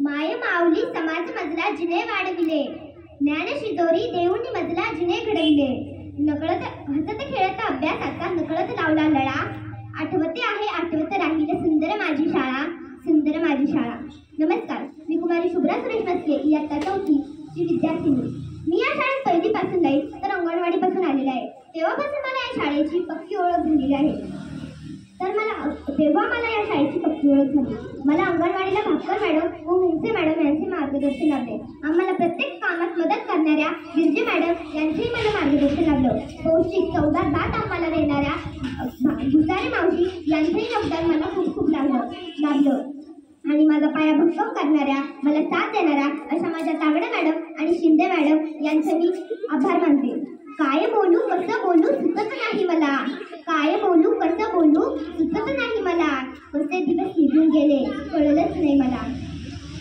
माय माऊली समाज मजला जिने वाढविले, ज्ञान शिदोरी देऊनी मजला जिने घडविले. नकळत हसत खेळत अभ्यासाचा नकळत लावला लळा, आठवते आहे आठवत राहील सुंदर माझी शाळा, सुंदर माझी शाळा. नमस्कार, मी कुमारी शुभ्रा सुरेश मस्के, इयत्ता 4ची ची विद्यार्थिनी. मी या शाळेत पहिलीपासून नाही तर अंगणवाडीपासून आलेले आहे. तेव्हापासून मला या शाळेची पक्की ओळख झालेली आहे. तेव्हा मला या शाळेची पक्की ओळख झाली. मला अंगणवाडीला भाकर मॅडम व मुंसे मॅडम यांचे मार्गदर्शन लाभले. आम्हाला प्रत्येक कामात मदत करणाऱ्या गिरजे मॅडम यांचेही मला मार्गदर्शन लाभलं. पौष्टिक चवदार दात आम्हाला देणाऱ्या भुसारे मावशी यांचंही योगदान मला खूप खूप लाभलं. आणि माझा पाया भक्कम करणाऱ्या, मला साथ देणाऱ्या अशा माझ्या तागडे मॅडम आणि शिंदे मॅडम यांचे मी आभार मानते. काय बोलू कसं बोलू सुचत नाही मला, काय बोलू कसं बोलू सुचत नाही मला. कसे दिवस निघून गेले कळलंच नाही मला.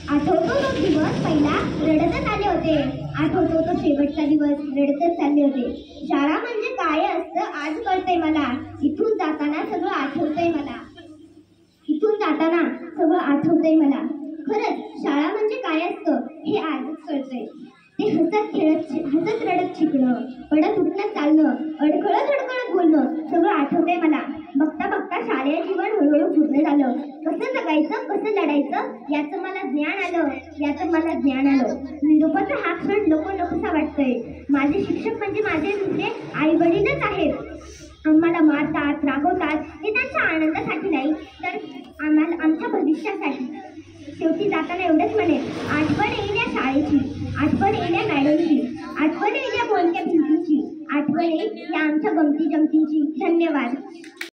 आठवतो तो दिवस पहिला रडतच आले होते, आठवतो तो शेवटचा दिवस रडतच चालले होते. शाळा म्हणजे काय असतं आज कळतंय मला. इथून जाताना सगळं आठवतंय मला, इथून जाताना सगळं आठवतंय मला. खरंच शाळा म्हणजे काय असतं हे आजच कळतंय. ते हसत रडत शिकणं, पडत उठणं चालणं, अडखळत बोलणं सगळं आठवतंय मला. बघता बघता शालेय जीवन हळूहळू पूर्ण झालं. कसं जगायचं कसं लढायचं याचं मला ज्ञान आलं. निरोपाचा हा क्षण नकोसा वाटतंय. माझे शिक्षक म्हणजे माझे दुसरे आई वडीलच आहेत. आम्हाला मारतात रागवतात हे त्यांच्या आनंदासाठी नाही तर आमच्या भविष्यासाठी. शेवटी जाताना एवढंच म्हणेन, आठवण येईल या शाळेची, आठवण येईल या मॅडमची, आठवण येईल या बोलक्या भिंतीची, आठवण येईल या आमच्या गमती जमतीची. धन्यवाद.